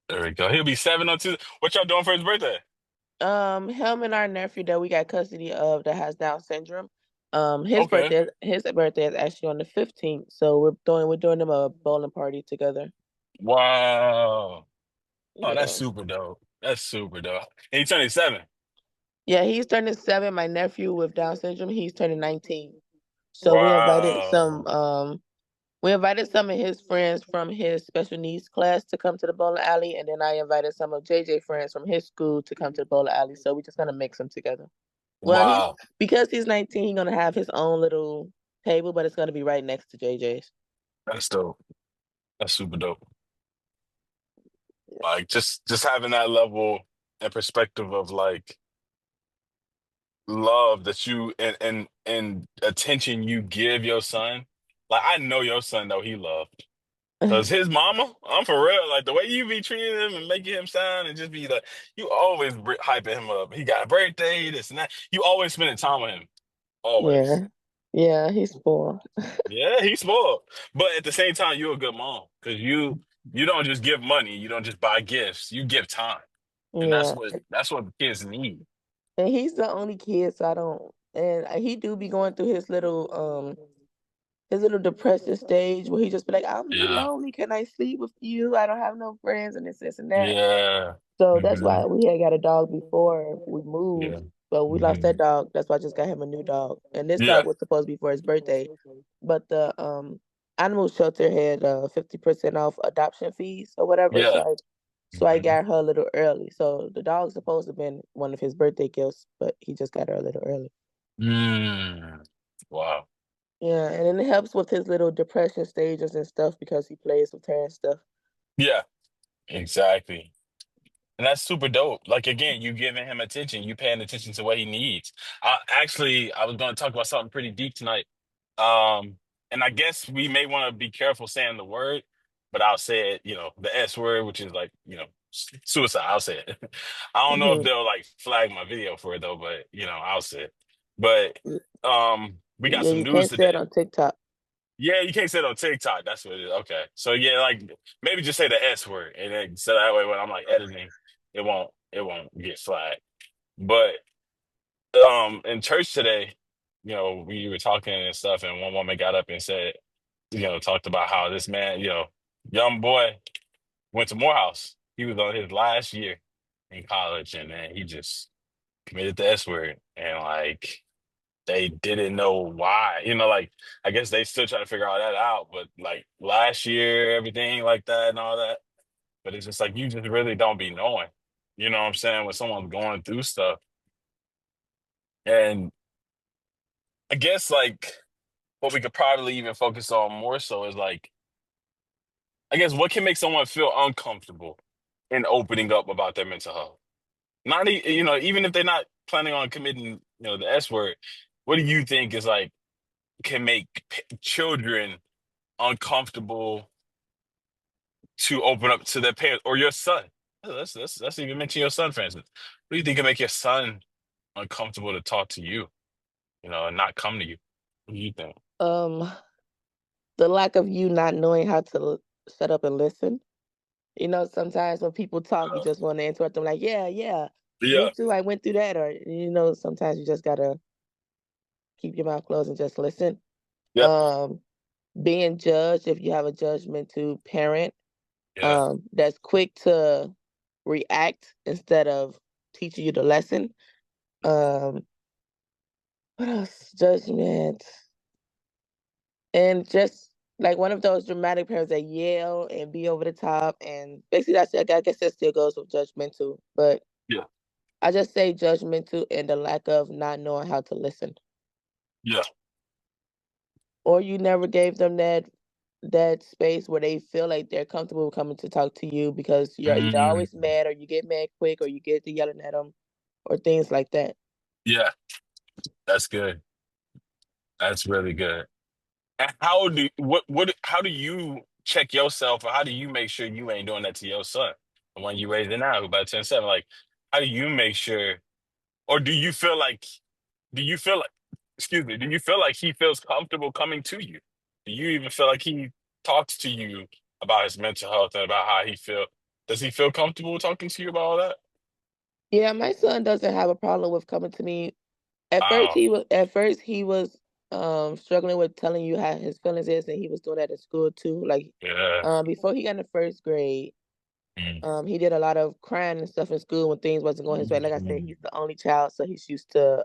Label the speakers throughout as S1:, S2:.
S1: There we go. He'll be 7 on Tuesday. What y'all doing for his birthday?
S2: Him and our nephew that we got custody of that has Down syndrome. His
S1: Okay.
S2: birthday is actually on the 15th, so we're doing him a bowling party together.
S1: Wow. Oh, that's
S2: Yeah.
S1: super dope. That's super dope. And he turning 7.
S2: Yeah, he's turning 7. My nephew with Down syndrome, he's turning 19. So
S1: Wow.
S2: we invited some of his friends from his special needs class to come to the bowling alley, and then I invited some of JJ friends from his school to come to the bowling alley. So we're just gonna mix them together. Well, he's
S1: Wow.
S2: because he's 19, he's gonna have his own little table, but it's gonna be right next to JJ's.
S1: That's dope. That's super dope.
S2: Yeah.
S1: Like just having that level and perspective of like love that you and attention you give your son. Like I know your son though he loved. Cause his mama, I'm for real. Like the way you be treating him and making him sound and just be like, you always hyping him up. He got a birthday, this and that. You always spending time with him. Always.
S2: Yeah. Yeah, he's 4.
S1: Yeah, he's spoiled. But at the same time, you're a good mom. Cause you don't just give money, you don't just buy gifts. You give time. And
S2: Yeah.
S1: that's what kids need.
S2: And he's the only kid, so I don't and he do be going through his little depression stage where he just be like, "I'm
S1: Yeah.
S2: lonely. Can I sleep with you? I don't have no friends," and this and that.
S1: Yeah.
S2: So that's
S1: Hmm.
S2: why we had got a dog before we moved,
S1: Yeah.
S2: but we lost that
S1: Hmm.
S2: dog. That's why I just got him a new dog. And this
S1: Yeah.
S2: dog was supposed to be for his birthday, but the animal shelter had 50% off adoption fees or whatever.
S1: Yeah.
S2: So I
S1: Hmm.
S2: got her a little early. So the dog's supposed to have been one of his birthday gifts, but he just got her a little early.
S1: Mm. Wow.
S2: Yeah, and then it helps with his little depression stages and stuff because he plays with her and stuff.
S1: Yeah. Exactly. And that's super dope. Like again, you giving him attention, you paying attention to what he needs. I was going to talk about something pretty deep tonight. And I guess we may want to be careful saying the word, but I'll say it, the S word, which is like, suicide. I'll say it. I don't know if
S2: Hmm.
S1: they'll like flag my video for it though, but I'll say it. But we got
S2: Yeah,
S1: some
S2: you
S1: news
S2: can't say it
S1: today.
S2: on TikTok.
S1: Yeah, you can't say it on TikTok. That's what it is. Okay. So yeah, like maybe just say the S word and then so that way when I'm like editing, it won't get flagged. But in church today, we were talking and stuff, and one woman got up and said, talked about how this man, young boy went to Morehouse. He was on his last year in college, and then he just committed the S word. And like they didn't know why. Like I guess they still trying to figure all that out. But like last year, everything like that and all that. But it's just like you just really don't be knowing. You know what I'm saying? When someone's going through stuff. And I guess like what we could probably even focus on more so is like, I guess what can make someone feel uncomfortable in opening up about their mental health? Not even if they're not planning on committing, the S word, what do you think is like can make children uncomfortable to open up to their parents or your son? Let's even mention your son, for instance. What do you think can make your son uncomfortable to talk to you, and not come to you? What do you think?
S2: Um, the lack of you not knowing how to shut up and listen. Sometimes when people talk, you just want to interrupt them, like, yeah, yeah, me
S1: Yeah.
S2: too. I went through that, or sometimes you just gotta keep your mouth closed and just listen.
S1: Yep.
S2: Um, being judged if you have a judgmental parent,
S1: Yeah.
S2: that's quick to react instead of teaching you the lesson. Um, what else? Judgment. And just like one of those dramatic parents that yell and be over the top, and basically I guess that still goes with judgmental, but
S1: Yeah.
S2: I just say judgmental and the lack of not knowing how to listen,
S1: Yeah.
S2: or you never gave them that space where they feel like they're comfortable coming to talk to you because you're either
S1: Mm,
S2: always mad or you get mad quick or you get to yelling at them or things like that.
S1: yeah. That's good. That's really good. And how do you check yourself or how do you make sure you ain't doing that to your son? The one you raising now who about 10-7? Like, how do you make sure or do you feel like excuse me, do you feel like he feels comfortable coming to you? Do you even feel like he talks to you? about his mental health and about how he feel. Does he feel comfortable talking to you about all that?
S2: Yeah, my son doesn't have a problem with coming to me.
S1: Wow.
S2: At first he was struggling with telling you how his feelings is, and he was doing that at school too. Like
S1: Yeah.
S2: before he got into first grade,
S1: Mm.
S2: he did a lot of crying and stuff in school when things wasn't going his way. Like I said,
S1: Mhm.
S2: he's the only child, so he's used to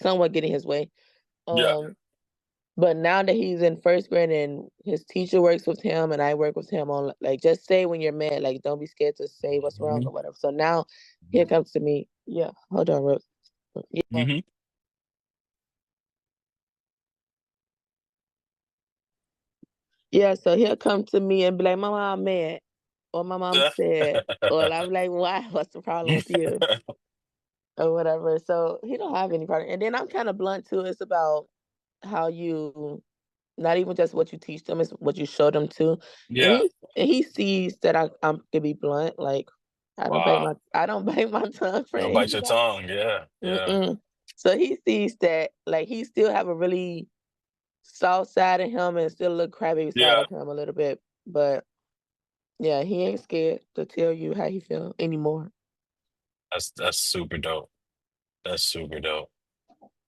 S2: somewhat getting his way.
S1: Yeah.
S2: Um but now that he's in first grade and his teacher works with him and I work with him on like just say when you're mad, like don't be scared to say what's wrong
S1: Mhm.
S2: or whatever. So now here comes to me. Yeah, hold on, Rose. Yeah.
S1: Mhm.
S2: Yeah, so he'll come to me and be like, "Mama, I'm mad," or "My mom said," or I'm like, "Why? What's the problem with you?" or whatever. So he don't have any problem. And then I'm kind of blunt too. It's about how you, not even just what you teach them, it's what you show them too. And
S1: Yeah.
S2: he sees that I can be blunt. Like
S1: Wow.
S2: I don't bite my tongue,
S1: You don't
S2: friend.
S1: bite
S2: He's
S1: your
S2: like,
S1: tongue. Yeah. Yeah.
S2: mm-mm. So he sees that like he still have a really soft side of him and still a little crybaby side
S1: Yeah.
S2: of him a little bit, but yeah, he ain't scared to tell you how he feel anymore.
S1: That's super dope. That's super dope.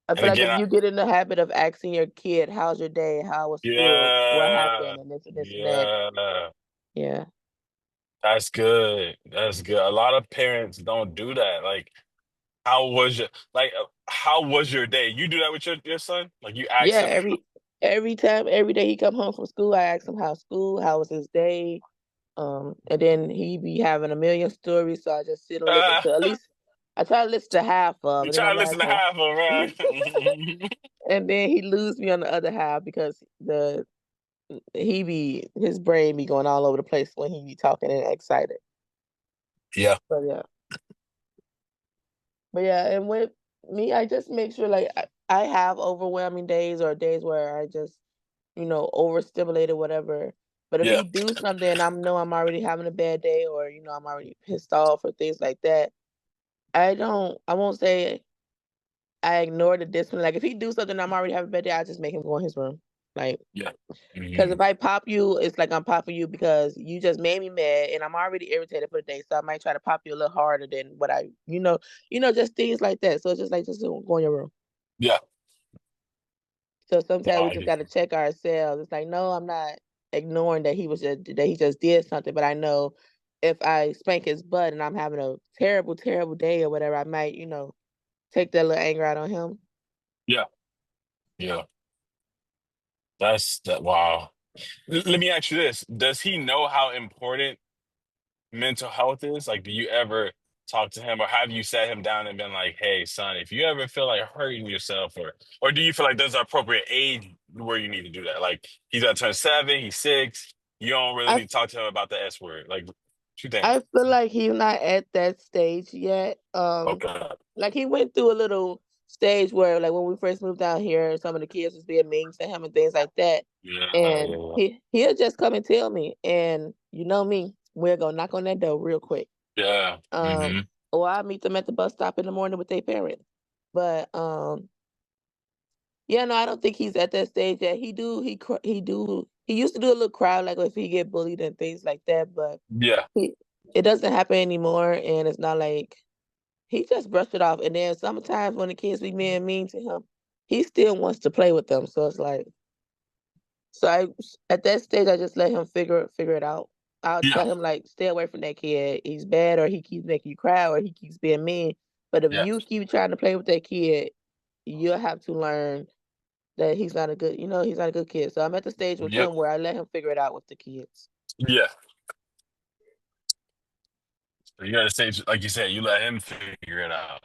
S2: I
S1: And
S2: feel like
S1: again,
S2: if you get in the habit of asking your kid, "How's your day? How was school? What
S1: yeah.
S2: happened?" and this and that.
S1: Yeah.
S2: Yeah.
S1: That's good. That's good. A lot of parents don't do that. Like, how was your day? You do that with your son? Like you ask
S2: Yeah,
S1: him,
S2: every time, every day he come home from school, I ask him how school, how was his day. And then he be having a million stories, so I just sit and listen to at least I try to listen to half of,
S1: you
S2: and then
S1: try
S2: the
S1: to listen
S2: last
S1: to
S2: half.
S1: half of them, right?
S2: And then he lose me on the other half because his brain be going all over the place when he be talking and excited.
S1: Yeah.
S2: So yeah. But yeah, and with me, I just make sure like I have overwhelming days or days where I just, overstimulated, whatever. But if
S1: Yeah.
S2: he do something and I'm already having a bad day or, I'm already pissed off or things like that, I won't say I ignore the discipline. Like if he do something I'm already having a bad day, I just make him go in his room. Like,
S1: Yeah.
S2: because
S1: Hmm.
S2: if I pop you, it's like I'm popping you because you just made me mad and I'm already irritated for the day. So I might try to pop you a little harder than what just things like that. So it's just like, just go in your room.
S1: Yeah.
S2: So sometimes we
S1: Wow.
S2: just got to check ourselves. It's like, no, I'm not ignoring that that he just did something, but I know if I spank his butt and I'm having a terrible, terrible day or whatever, I might, take that little anger out on him.
S1: Yeah. Yeah. That's that. Wow. Let me ask you this. Does he know how important mental health is? Like, do you ever talk to him or have you sat him down and been like, hey, son, if you ever feel like hurting yourself or do you feel like there's an appropriate age where you need to do that? Like he's gonna turn 7, he's 6. You don't really
S2: I
S1: need to talk to him about the S word. Like, what you think?
S2: I feel like he's not at that stage yet.
S1: Okay.
S2: Like he went through a little stage where, like when we first moved out here, some of the kids was being mean to him and things like that.
S1: Yeah,
S2: And
S1: yeah,
S2: he'll just come and tell me, and you know me, we'll go knock on that door real quick.
S1: yeah.
S2: Um,
S1: Hmm.
S2: or I meet them at the bus stop in the morning with their parents. But yeah, no, I don't think he's at that stage yet. He used to do a little crowd like if he get bullied and things like that, but
S1: Yeah,
S2: he it doesn't happen anymore, and it's not like he just brushed it off. And then sometimes when the kids be being mean to him, he still wants to play with them. So it's like, so I at that stage I just let him figure it out. I'll
S1: yeah,
S2: tell him like, stay away from that kid. He's bad, or he keeps making you cry, or he keeps being mean. But if
S1: yeah.
S2: you keep trying to play with that kid, you'll have to learn that he's not a good kid. So I'm at the stage with
S1: Yep.
S2: him where I let him figure it out with the kids.
S1: Yeah. You gotta say, like you said, you let him figure it out.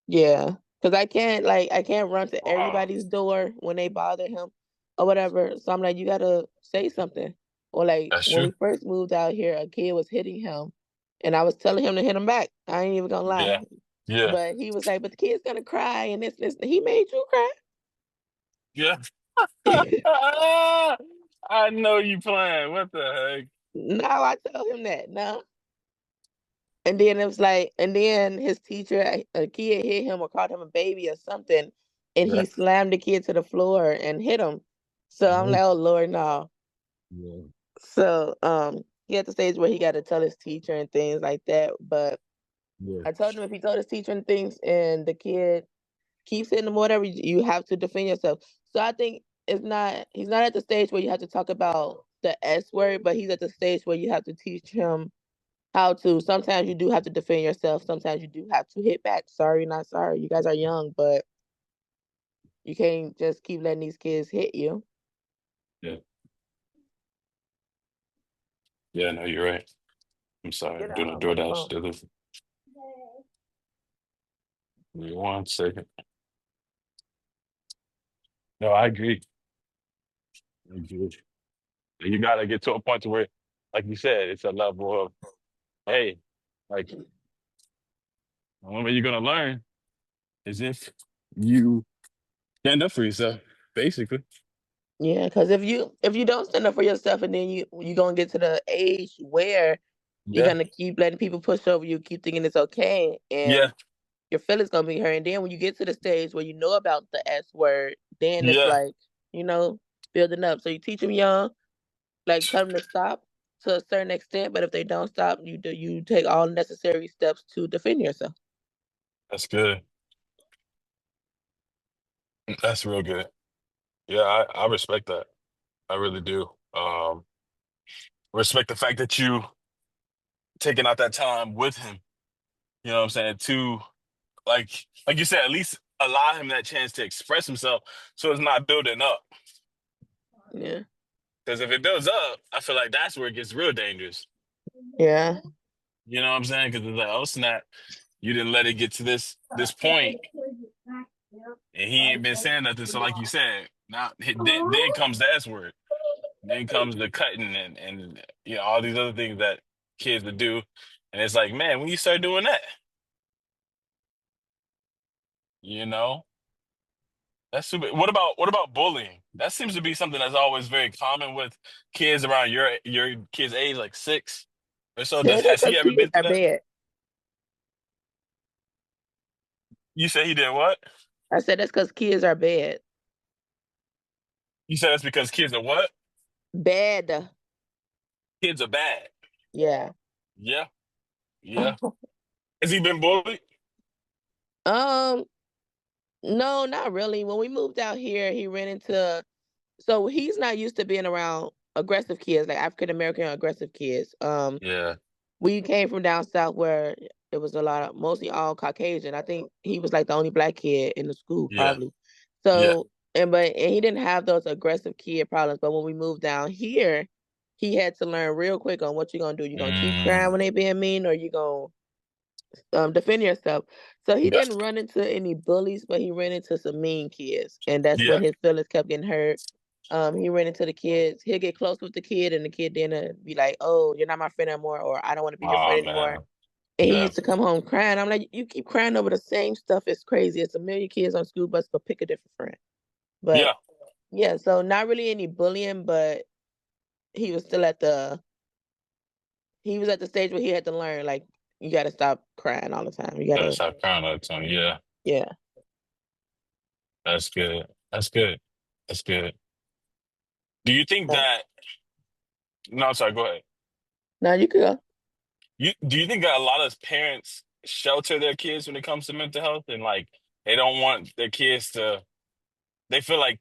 S2: Yeah, because I can't run to
S1: Wow.
S2: everybody's door when they bother him or whatever. So I'm like, you gotta say something. Or like
S1: That's
S2: when
S1: true.
S2: we first moved out here, a kid was hitting him, and I was telling him to hit him back. I ain't even gonna lie,
S1: Yeah. Yeah.
S2: but he was like, "But the kid's gonna cry," and this. He made you cry.
S1: Yeah. I know you playing. What the heck?
S2: Now I tell him that no. And then it was like, and then his teacher, a kid hit him or called him a baby or something, and
S1: Yeah.
S2: he slammed the kid to the floor and hit him. So I'm
S1: Mhm.
S2: like, oh Lord, no.
S1: Yeah.
S2: So, he at the stage where he got to tell his teacher and things like that. But
S1: Yeah.
S2: I told him if he told his teacher and things, and the kid keeps hitting him, whatever, you have to defend yourself. So I think he's not at the stage where you have to talk about the S word, but he's at the stage where you have to teach him how to. Sometimes you do have to defend yourself. Sometimes you do have to hit back. Sorry, not sorry. You guys are young, but you can't just keep letting these kids hit you.
S1: Yeah. Yeah, no, you're right. I'm sorry.
S2: Get
S1: I'm
S2: out
S1: doing a
S2: I'm on the
S1: DoorDash
S2: phone.
S1: delivery. Give me 1 second. No, I agree. I agree. You gotta get to a point to where, like you said, it's a level of, hey, like the only way you're gonna learn is if you stand up for yourself, basically.
S2: Yeah, because if you don't stand up for yourself, and then you gonna get to the age where you're
S1: Yeah.
S2: gonna keep letting people push over you, keep thinking it's okay,
S1: Yeah.
S2: and your feelings gonna be hurt. And then when you get to the stage where you know about the S word, then it's
S1: Yeah.
S2: like, you know, building up. So you teach them young, like tell them to stop to a certain extent, but if they don't stop, you take all necessary steps to defend yourself.
S1: That's good. That's real good. Yeah, I respect that. I really do. Respect the fact that you taking out that time with him. You know what I'm saying? To like you said, at least allow him that chance to express himself so it's not building up.
S2: Yeah.
S1: Because if it builds up, I feel like that's where it gets real dangerous.
S2: Yeah.
S1: You know what I'm saying? Because it's like, oh snap, you didn't let it get to this point, and he ain't been saying nothing. So like you said, now then comes the S word. Then comes the cutting and you know all these other things that kids would do, and it's like, man, when you start doing that, you know, that's super. What about bullying? That seems to be something that's always very common with kids around your kid's age, like 6 or so.
S2: Yeah,
S1: Does
S2: that's
S1: has he
S2: because
S1: ever
S2: kids
S1: been through
S2: are
S1: that?
S2: bad.
S1: You said he did what?
S2: I said that's because kids are bad.
S1: You said that's because kids are what?
S2: Bad.
S1: Kids are bad.
S2: Yeah.
S1: Yeah, yeah. Has he been bullied?
S2: um, no, not really. When we moved out here, he ran into so he's not used to being around aggressive kids, like African American aggressive kids.
S1: Yeah,
S2: We came from down south where it was a lot of mostly all Caucasian. I think he was like the only black kid in the school,
S1: yeah,
S2: probably.
S1: yeah.
S2: So and he didn't have those aggressive kid problems. But when we moved down here, he had to learn real quick on what you're gonna do. You gonna keep crying
S1: Mm,
S2: when they being mean, or you gonna defend yourself. So he
S1: yeah,
S2: didn't run into any bullies, but he ran into some mean kids, and that's
S1: yeah.
S2: when his feelings kept getting hurt. He ran into the kids. He'll get close with the kid, and the kid then be like, "Oh, you're not my friend anymore," or "I don't want to be your
S1: Oh
S2: friend anymore."
S1: man,
S2: And he
S1: yeah,
S2: used to come home crying. I'm like, "You keep crying over the same stuff. It's crazy. It's a million kids on school bus. Go pick a different friend."
S1: yeah.
S2: But yeah, so not really any bullying, but he was still at the he was at the stage where he had to learn, like, you got to stop crying all the time. You got
S1: Gotta
S2: to,
S1: stop crying all the time. Yeah,
S2: yeah.
S1: that's good. That's good. That's good. Do you think that? No, sorry. Go ahead.
S2: Now you could go.
S1: Do you think that a lot of parents shelter their kids when it comes to mental health and like they don't want their kids to? They feel like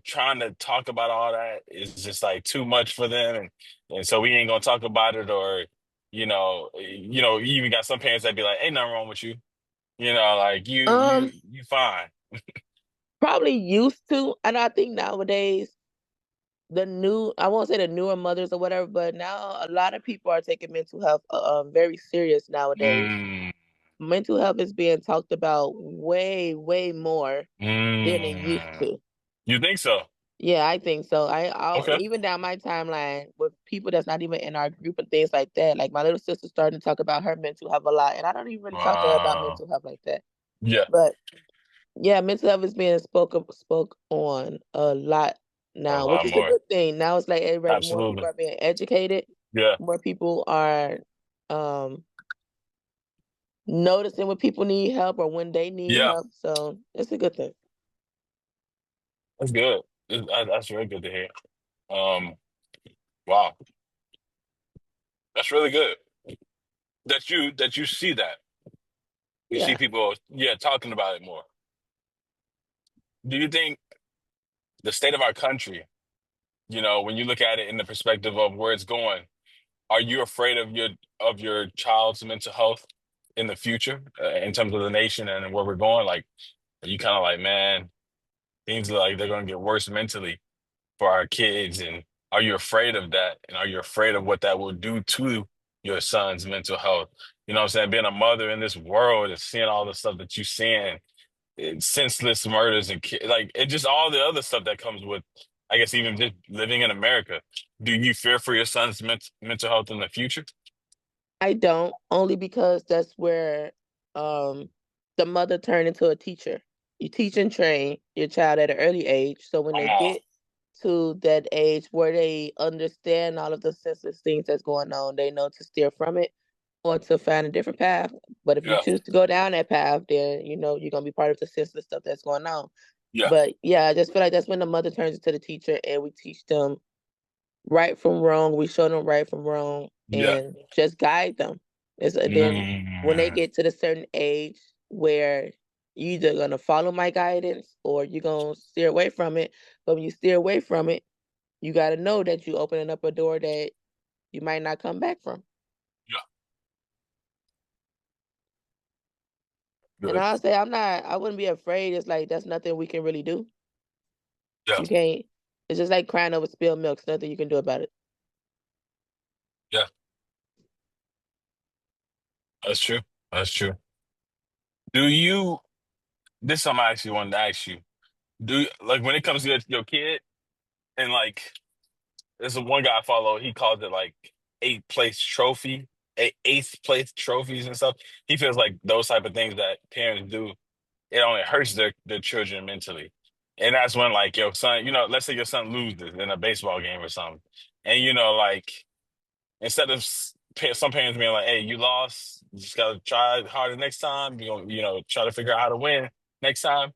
S1: trying to talk about all that is just like too much for them, and so we ain't gonna talk about it, or you even got some parents that be like, ain't nothing wrong with you, like you
S2: Um,
S1: you you fine.
S2: Probably used to, and I think nowadays I won't say the newer mothers or whatever, but now a lot of people are taking mental health very serious nowadays.
S1: Mm,
S2: Mental health is being talked about way, way more than it used
S1: mm.
S2: to.
S1: You think so?
S2: Yeah, I think so.
S1: Okay.
S2: Even down my timeline with people that's not even in our group and things like that. Like my little sister starting to talk about her mental health a lot, and I don't even really talk to her about
S1: Wow.
S2: mental health like that.
S1: Yeah,
S2: But yeah, mental health is being spoke on a lot
S1: a
S2: now, which
S1: lot
S2: is a
S1: more.
S2: good thing. Now it's like everybody, more people
S1: Absolutely.
S2: are being educated,
S1: Yeah,
S2: more people are um noticing when people need help or when they need
S1: yeah.
S2: help. So it's a good thing.
S1: That's good. That's very good to hear. Um, Wow, that's really good that you see that. You see
S2: Yeah,
S1: people, yeah, talking about it more. Do you think the state of our country, when you look at it in the perspective of where it's going, are you afraid of your child's mental health in the future, in terms of the nation and where we're going? Like, are you kind of like, man, things look like they're going to get worse mentally for our kids, and are you afraid of that? And are you afraid of what that will do to your son's mental health? You know what I'm saying? Being a mother in this world and seeing all the stuff that you're seeing, senseless murders and like it just all the other stuff that comes with, I guess, even just living in America. Do you fear for your son's mental health in the future?
S2: I don't, only because that's where um the mother turned into a teacher. You teach and train your child at an early age, so when
S1: Come
S2: they
S1: on.
S2: get to that age where they understand all of the senseless things that's going on, they know to steer from it or to find a different path. But if you
S1: Yeah.
S2: choose to go down that path, then you're gonna be part of the senseless stuff that's going on.
S1: Yeah.
S2: But yeah, I just feel like that's when the mother turns into the teacher and we teach them right from wrong. We show them right from wrong
S1: Yeah.
S2: and just guide them. Then when they
S1: Mm,
S2: get to the certain age where you either gonna follow my guidance or you're gonna steer away from it. But when you steer away from it, you gotta know that you opening up a door that you might not come back from.
S1: yeah.
S2: And
S1: Good.
S2: I'll say I wouldn't be afraid. It's like that's nothing we can really do.
S1: Yeah.
S2: You can't it's just like crying over spilled milk. There's nothing you can do about it.
S1: Yeah. That's true. That's true. Do you, this is something I actually wanted to ask you. Like when it comes to your kid, and like there's one guy I follow, he calls it like eighth place trophies and stuff. He feels like those type of things that parents do, it only hurts their children mentally. And that's when like your son, let's say your son loses in a baseball game or something. And like instead of some parents being like, "Hey, you lost. You just gotta try harder next time. Try to figure out how to win next time."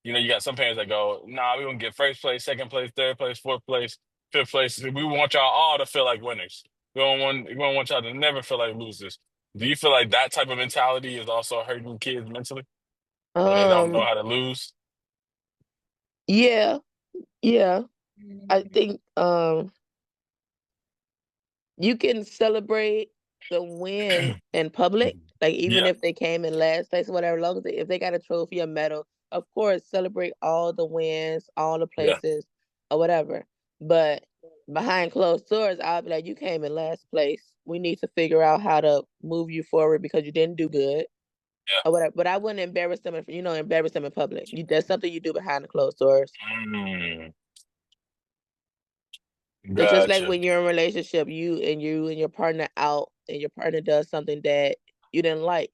S1: You got some parents that go, "Nah, we gonna get first place, second place, third place, fourth place, fifth place. We want y'all all to feel like winners. We don't want y'all to never feel like losers." Do you feel like that type of mentality is also hurting kids mentally when they don't know
S2: Um,
S1: how to lose?
S2: yeah, yeah. I think you can celebrate the win in public, like even
S1: Yeah,
S2: if they came in last place or whatever, long as if they got a trophy, a medal, of course, celebrate all the wins, all the
S1: yeah,
S2: places, or whatever. But behind closed doors, I'll be like, you came in last place. We need to figure out how to move you forward because you didn't do good
S1: yeah.
S2: or whatever. But I wouldn't embarrass them, embarrass them in public. That's something you do behind the closed doors.
S1: Mm,
S2: It's just like
S1: gotcha.
S2: when you're in a relationship, you and your partner out and your partner does something that you didn't like.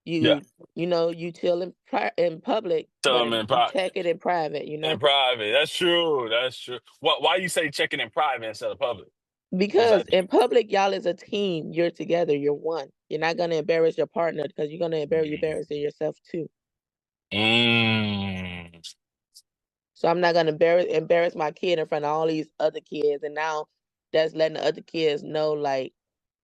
S1: Yeah.
S2: You tell in public,
S1: Tell
S2: but
S1: them in
S2: you
S1: private.
S2: check it in private,
S1: In private. That's true. That's true. Why you say checking in private instead of public? Was
S2: because
S1: that?
S2: in public, y'all is a team. You're together. You're one. You're not gonna embarrass your partner because you're gonna
S1: Mm.
S2: embarrassing yourself too.
S1: Mm.
S2: So I'm not gonna embarrass my kid in front of all these other kids, and now that's letting the other kids know like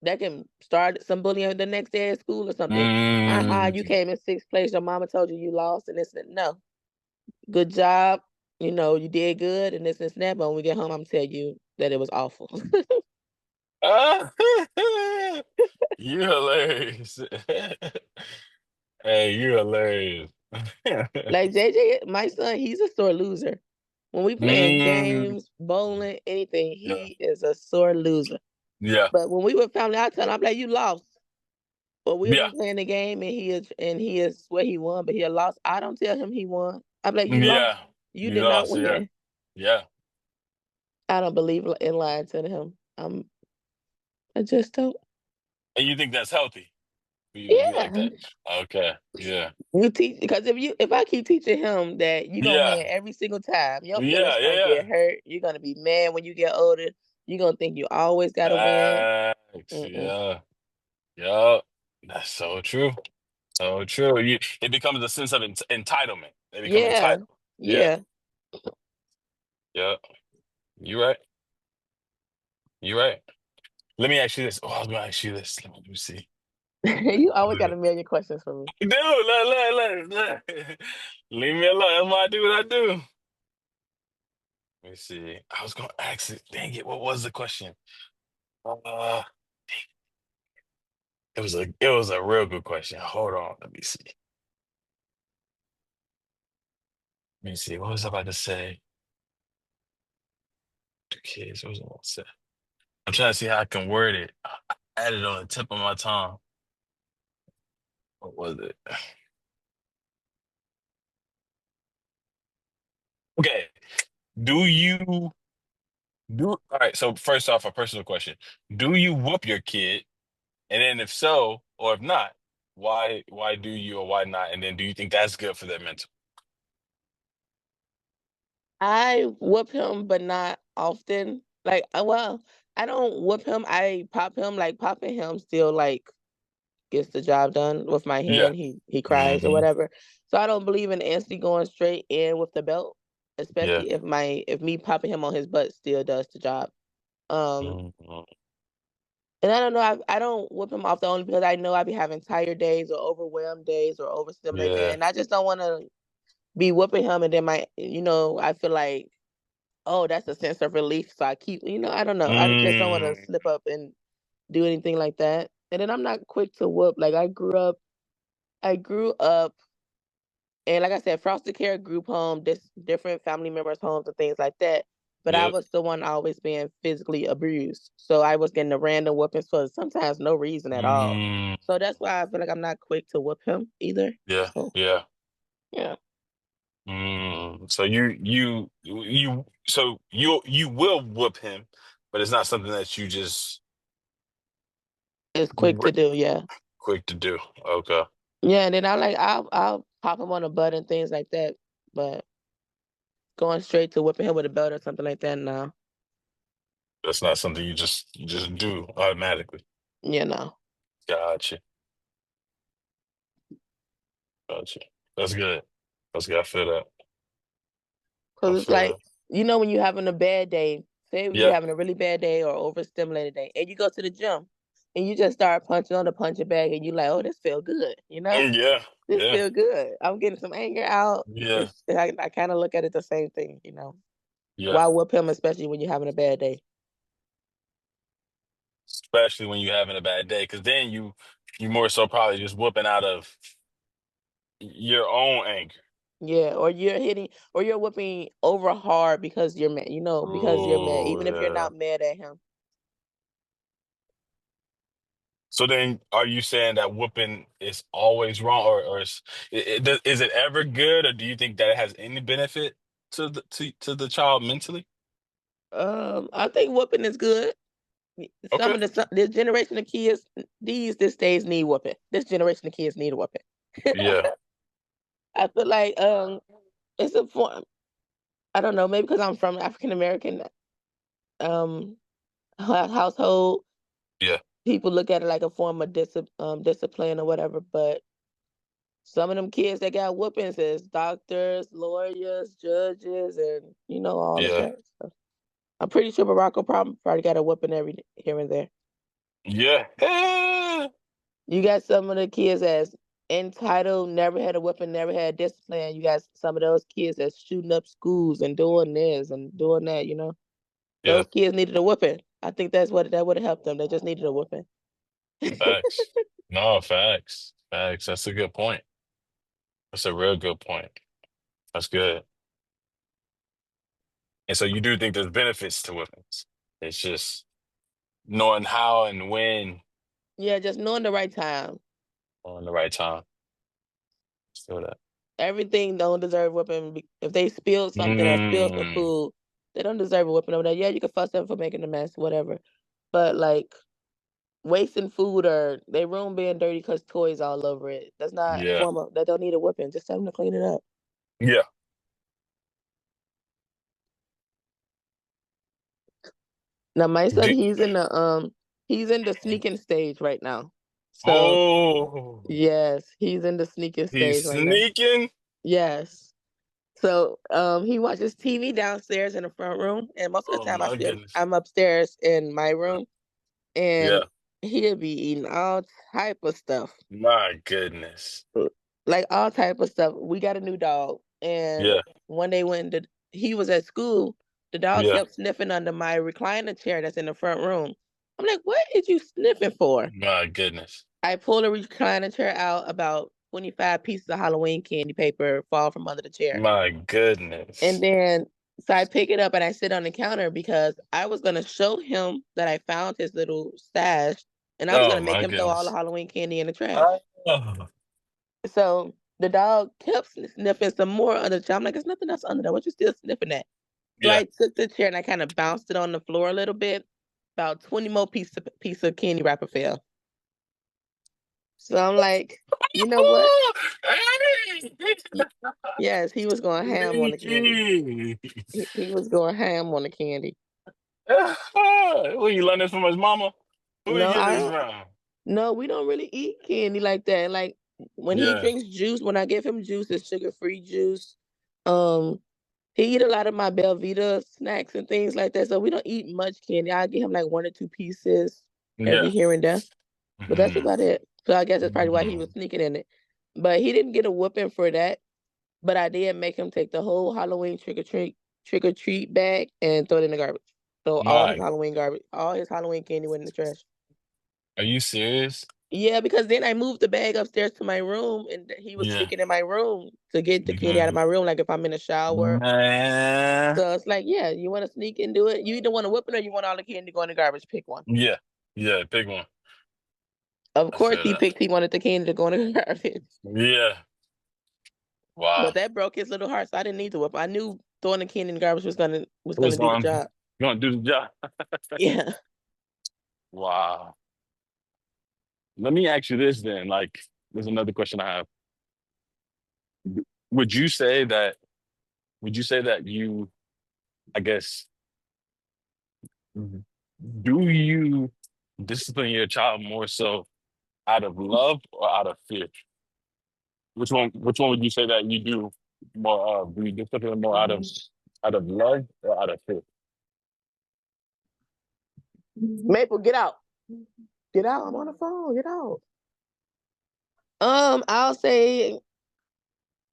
S2: that can start some bullying the next day at school or something. You
S1: Mm.
S2: came in sixth place. Your mama told you you lost, and this and no. Good job. You did good, and this and that. But when we get home, I'm gonna tell you that it was awful.
S1: Ah, you hilarious. Hey, you hilarious.
S2: Like JJ, my son, he's a sore loser. When we playing
S1: Mm.
S2: games, bowling, anything,
S1: Yeah.
S2: he is a sore loser.
S1: Yeah.
S2: But when we were family, I tell him, I'm like, you lost. But we'll
S1: Yeah.
S2: be playing the game and he is where he won, but he lost. I don't tell him he won. I'm like, you lost.
S1: Yeah.
S2: You
S1: You
S2: did not
S1: lost. Yeah.
S2: win.
S1: Yeah.
S2: I don't believe in lying to him. I just don't.
S1: And you think that's healthy for you to be like
S2: Yeah.
S1: that? Okay. Yeah.
S2: You teach because if I keep teaching him that you're gonna
S1: Yeah.
S2: win every single time, your feelings
S1: Yeah.
S2: gonna get
S1: Yeah.
S2: hurt. You're gonna be mad when you get older. You're gonna think you always gotta win.
S1: Facts.
S2: Mm-mm.
S1: Yeah. Yup. That's so true. So true. It becomes a sense of entitlement. They become
S2: Yeah.
S1: entitled. Yeah.
S2: Yeah.
S1: Yeah. You right. You're right. Let me ask you this. Oh, I was gonna ask you this. Let me see.
S2: You always got
S1: Dude,
S2: a million questions for me.
S1: look. Leave me alone. That's why I do what I do. Let me see. I was gonna ask it. Dang it. What was the question? Uh, it was a real good question. Hold on. Let me see. Let me see. What was I about to say? Two kids. What was I about to say? I'm trying to see how I can word it. I had it on the tip of my tongue. What was it? Okay. Do you do all right? So first off, a personal question: do you whoop your kid? And then if so, or if not, why do you or why not? And then do you think that's good for their mental?
S2: I whoop him, but not often. Like, well, I don't whoop him. I pop him. Like popping him still like gets the job done with my
S1: Yeah.
S2: hand. He cries or
S1: Hmm.
S2: whatever. So I don't believe in instantly going straight in with the belt,
S1: Yeah.
S2: especially if me popping him on his butt still does the job. Um,
S1: Hmm.
S2: and I don't know. I don't whoop him off the only because I know I be having tired days or overwhelmed days or overstimulated,
S1: Yeah.
S2: and I just don't want to be whooping him. And then I feel like, oh, that's a sense of relief. So I keep, I don't know. I just don't want to
S1: Mm.
S2: slip up and do anything like that. And then I'm not quick to whoop. Like I grew up, and like I said, foster care, group home, different family members' homes and things like that. But I
S1: Yep.
S2: was the one always being physically abused. So I was getting the random whoopings for sometimes no reason at all.
S1: Mm.
S2: So that's why I feel like I'm not quick to whoop him either.
S1: Yeah.
S2: So
S1: Yeah.
S2: yeah,
S1: So you will whoop him, but it's not something that you just
S2: it's quick
S1: r-
S2: to do. Yeah,
S1: quick to do. Okay.
S2: yeah. And then I'll pop him on the butt and things like that. But going straight to whipping him with a belt or something like that, no.
S1: That's not something you just do automatically.
S2: You know.
S1: Gotcha. Gotcha. That's good. That's good. I feel that. I
S2: Cause it's
S1: feel
S2: like,
S1: that.
S2: when you're having a bad day, say if you're
S1: Yeah.
S2: having a really bad day or overstimulated day, and you go to the gym and you just start punching on the punching bag and you like, oh, this feel good,
S1: Yeah.
S2: This
S1: Yeah.
S2: feel good. I'm getting some anger out.
S1: Yeah.
S2: I kind of look at it the same thing.
S1: Yeah.
S2: Why whoop him, especially when you're having a bad day?
S1: Especially when you're having a bad day, because then you more so probably just whooping out of your own anger.
S2: Yeah, or you're whooping over hard because you're mad, because you're mad,
S1: Oh
S2: even if you're
S1: yeah.
S2: not mad at him.
S1: So then, are you saying that whooping is always wrong, or is it ever good, or do you think that it has any benefit to the child mentally?
S2: I think whooping is good.
S1: Okay.
S2: This generation of kids, this days need whooping. This generation of kids need a whooping.
S1: Yeah.
S2: I feel like it's a form. I don't know, maybe because I'm from African American um household,
S1: Yeah.
S2: people look at it like a form of discipline or whatever. But some of them kids that got whoopings is doctors, lawyers, judges, and all of
S1: Yeah.
S2: that stuff. I'm pretty sure Barack Obama probably got a whooping every here and there.
S1: Yeah.
S2: You got some of the kids that's entitled, never had a weapon, never had discipline. You got some of those kids that's shooting up schools and doing this and doing that.
S1: Yeah.
S2: Those kids needed a whooping. I think that would have helped them. They just needed a whooping.
S1: Facts. No, facts. Facts. That's a good point. That's a real good point. That's good. And so you do think there's benefits to weapons. It's just knowing how and when
S2: Yeah, just knowing the right time.
S1: on the right time. Feel that.
S2: Everything don't deserve whooping. If they spill something or spill some
S1: Mm,
S2: food, they don't deserve a whooping over there. Yeah, you can fuss them for making a mess, whatever. But like wasting food or their room being dirty because toys all over it. That's not a
S1: yeah.
S2: form of that don't need a whipping. Just tell them to clean it up.
S1: Yeah.
S2: Now my son,
S1: Do,
S2: he's in the sneaking stage right now. So
S1: oh,
S2: yes, he's in the sneaking
S1: he's
S2: stage right now.
S1: sneaking.
S2: Yes. So he watches TV downstairs in the front room, and most of the
S1: Oh
S2: time
S1: my goodness.
S2: I'm upstairs in my room, and
S1: Yeah.
S2: he'll be eating all type of stuff.
S1: My goodness.
S2: Like all type of stuff. We got a new dog, and
S1: Yeah.
S2: one day he was at school, the dog
S1: Yeah.
S2: kept sniffing under my recliner chair that's in the front room. I'm like, what is you sniffing for?
S1: My goodness.
S2: I pull the recliner chair out, about 25 pieces of Halloween candy paper fall from under the chair.
S1: My
S2: And
S1: goodness.
S2: then, so I pick it up and I sit on the counter because I was going to show him that I found his little stash, and I was going
S1: Oh
S2: to make
S1: my
S2: him throw all the
S1: goodness.
S2: Halloween candy in the trash.
S1: Oh.
S2: So the dog kept sniffing some more under the chair. I'm like, there's nothing else under there. What you still sniffing at? So
S1: Yeah.
S2: I took the chair and I kind of bounced it on the floor a little bit. About 20 more piece of candy wrapper fell. So I'm like, you know what? Yes, he was going ham on the candy.
S1: Sneaky.
S2: He was going ham on the candy.
S1: Who you learn this from his mama? Who you
S2: No,
S1: get
S2: I
S1: this
S2: don't.
S1: from?
S2: No, we don't really eat candy like that. Like when he
S1: Yeah.
S2: drinks juice, when I give him juice, it's sugar-free juice. Um, he eat a lot of my Belvita snacks and things like that. So we don't eat much candy. I give him like 1 or 2 pieces
S1: Yeah.
S2: every here and there, but that's
S1: Hmm.
S2: about it. So I guess that's probably why he
S1: Hmm.
S2: was sneaking in it. But he didn't get a whooping for that. But I did make him take the whole Halloween trick or treat bag and throw it in the garbage. So
S1: My,
S2: all his Halloween candy went in the trash.
S1: are you serious?
S2: Yeah, because then I moved the bag upstairs to my room, and he was
S1: Yeah.
S2: sneaking in my room to get the candy out of
S1: Hmm.
S2: my room. Like if I'm in the shower,
S1: Man.
S2: so it's like, yeah, you want to sneak and do it. You either want to whip it or you want all the candy to go in the garbage. Pick one.
S1: Yeah. Yeah. Big one.
S2: Of
S1: I
S2: course,
S1: feel that.
S2: he wanted the candy to go in the garbage,
S1: Yeah.
S2: but
S1: Wow.
S2: that broke his little heart. So I didn't need to whip. I knew throwing the candy in the garbage was
S1: Who's
S2: gonna do the
S1: going?
S2: job.
S1: Going to do the job?
S2: Yeah.
S1: Wow. Let me ask you this then. Like, there's another question I have. Would you say that? Would you say that you? I guess. Do you discipline your child more so out of love or out of fear? Which one would you say that you do more of? Do you discipline more out of love or out of fear?
S2: Maple, get out. Get out. I'm on the phone. Get out. I'll say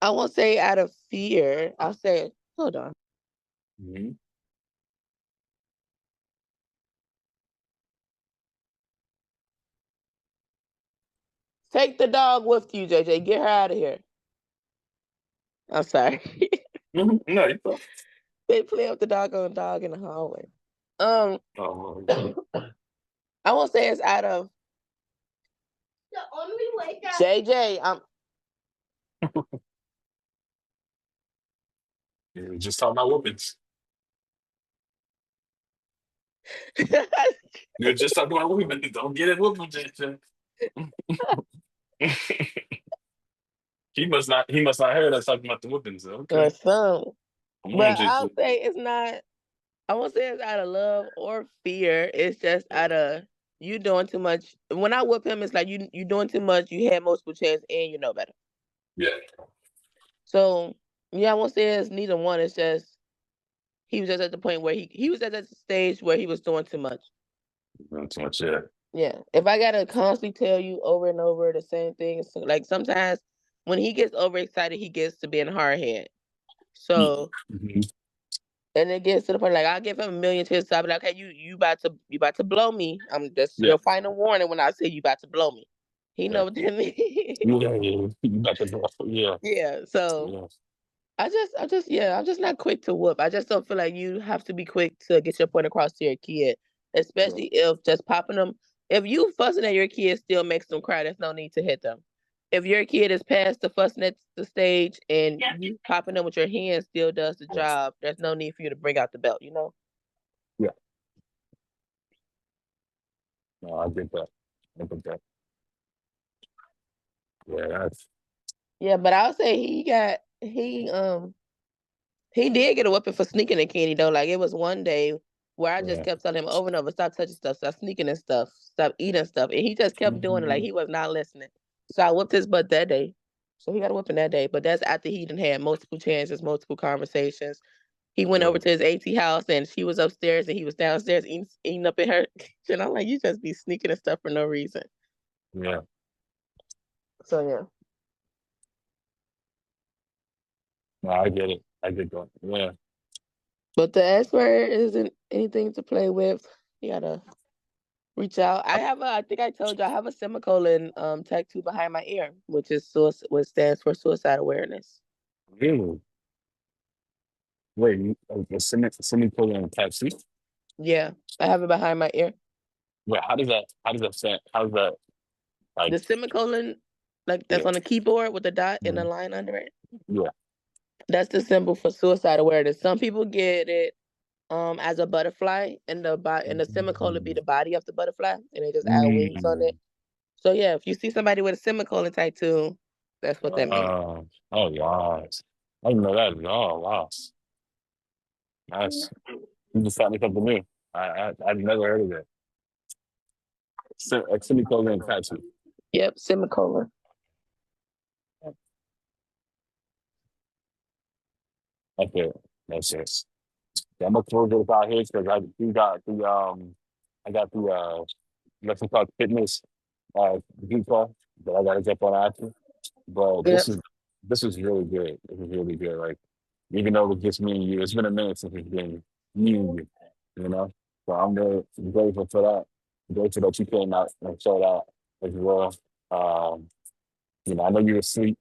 S2: I won't say out of fear. I'll say, hold on.
S1: Mhm.
S2: Take the dog with you, JJ. Get her out of here. I'm sorry.
S1: Mhm. No, you thought.
S2: They play with the doggone dog in the hallway. Um,
S1: Oh,
S2: I won't say it's out of the only way that JJ.
S1: you were just talking about whoopings. You were just talking about whoopings. Don't get it whooping, Jason. He must not heard us talking about the whoopings.
S2: or
S1: Okay.
S2: some,
S1: Come on,
S2: but I'll
S1: Jason.
S2: say it's not. I won't say it's out of love or fear. It's just
S1: Yeah.
S2: out of you doing too much. When I whip him, it's like you doing too much. You had multiple chances, and you know better.
S1: Yeah.
S2: So yeah, I won't say it's neither one. It's just he was just at the point where he was at that stage where he was doing too much.
S1: Not too much, yeah.
S2: Yeah. If I gotta constantly tell you over and over the same thing, so like sometimes when he gets overexcited, he gets to being hard head. So
S1: Mhm.
S2: and it gets to the point like I'll give him a million chances. I'll be like, okay, you about to blow me. I'm just
S1: Yeah.
S2: your final warning when I say you about to blow me. He
S1: Yeah.
S2: know what that means.
S1: Yeah. Yeah. You got the yeah.
S2: Yeah. So
S1: Yeah.
S2: I'm just not quick to whoop. I just don't feel like you have to be quick to get your point across to your kid,
S1: Yeah.
S2: especially if just popping them. If you fussing at your kid still makes them cry, there's no need to hit them. If your kid is past the fussing at the stage and you popping them with your hand still does the job, there's no need for you to bring out the belt, you know?
S1: Yeah. No, I get that. I get that. Yeah, that's
S2: Yeah, but I'll say he did get a whipping for sneaking the candy though. Like it was one day where I just
S1: yeah.
S2: kept telling him over and over, stop touching stuff, stop sneaking and stuff, stop eating stuff. And he just kept doing it like
S1: Mhm.
S2: he was not listening. So I whipped his butt that day. So he got a whooping that day. But that's after he done had multiple chances, multiple conversations. He went over
S1: Right.
S2: to his auntie house and she was upstairs and he was downstairs eating up in her kitchen. I'm like, you just be sneaking and stuff for no reason.
S1: Yeah.
S2: So yeah.
S1: No, I get it. I get that. Yeah.
S2: But the S word isn't anything to play with. You gotta reach out. I think I told you I have a semicolon tattoo behind my ear, which stands for suicide awareness.
S1: Really? Wait, a semicolon tattoo?
S2: Yeah. I have it behind my ear.
S1: Wait, how does that sound? How does that like
S2: The semicolon, like that's
S1: yeah.
S2: on the keyboard with a dot and a
S1: Mhm.
S2: line under it.
S1: Yeah.
S2: That's the symbol for suicide awareness. Some people get it as a butterfly and the semicolon be
S1: Mhm.
S2: the body of the butterfly and they just add wings on it.
S1: Mm.
S2: So yeah, if you see somebody with a semicolon tattoo, that's what that means.
S1: Oh wow. I didn't know that at all. Wow. Nice. You just taught me something new. I've never heard of it. A semicolon tattoo.
S2: Yep, semicolon.
S1: Okay. That's it. Yeah, I'm gonna close it out here because I got the LetzTalk Fitness Zoom call that I gotta jump on after. But
S2: Yep.
S1: this is really good. This is really good. Like even though it's just me and you, it's been a minute since it's been me and you, you know. So I'm really grateful for that. Grateful that you came out and showed out as well. Um, I know you were asleep,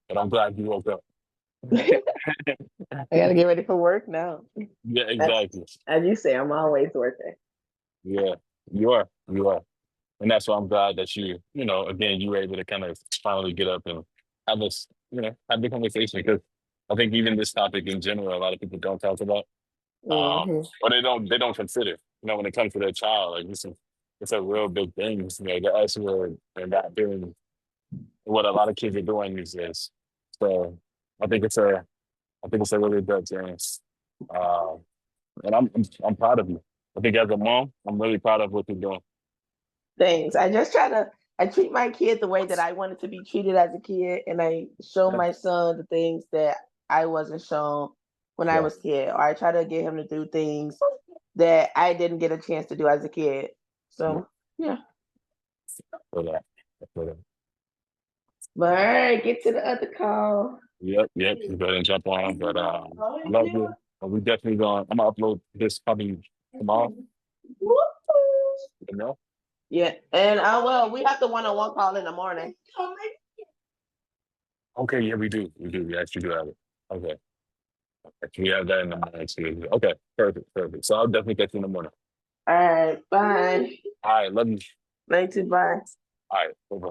S1: but I'm glad you woke up.
S2: I gotta get ready for work now.
S1: Yeah,
S2: As,
S1: exactly.
S2: as you say, I'm always working.
S1: Yeah, you are. You are. And that's why I'm glad that again, you were able to kind of finally get up and have us, have the conversation because I think even this topic in general, a lot of people don't talk about,
S2: Hmm.
S1: or they don't consider, when it comes to their child, like it's a real big thing, the S word and that being what a lot of kids are doing these days. So I think it's a, I think it's a really good thing. Uh, and I'm proud of you. I think as a mom, I'm really proud of what you're doing.
S2: Things. I treat my kid the way that I wanted to be treated as a kid, and I show
S1: Yeah,
S2: my son the things that I wasn't shown when I
S1: yeah,
S2: was a kid, or I try to get him to do things that I didn't get a chance to do as a kid.
S1: yeah.
S2: So yeah.
S1: For that. For that.
S2: But all right, get to the other call.
S1: Yep, yep. You go ahead and jump on. But love you. We definitely going. I'm gonna upload this probably tomorrow. You know?
S2: Yeah, and we have the one-on-one call in the morning.
S1: Okay, yeah, we do. We do. We actually do have it. Okay. We have that in the morning too. Okay, perfect, perfect. So I'll definitely get you in the morning.
S2: All right, bye.
S1: All right, love you.
S2: Bye.
S1: All right, bye.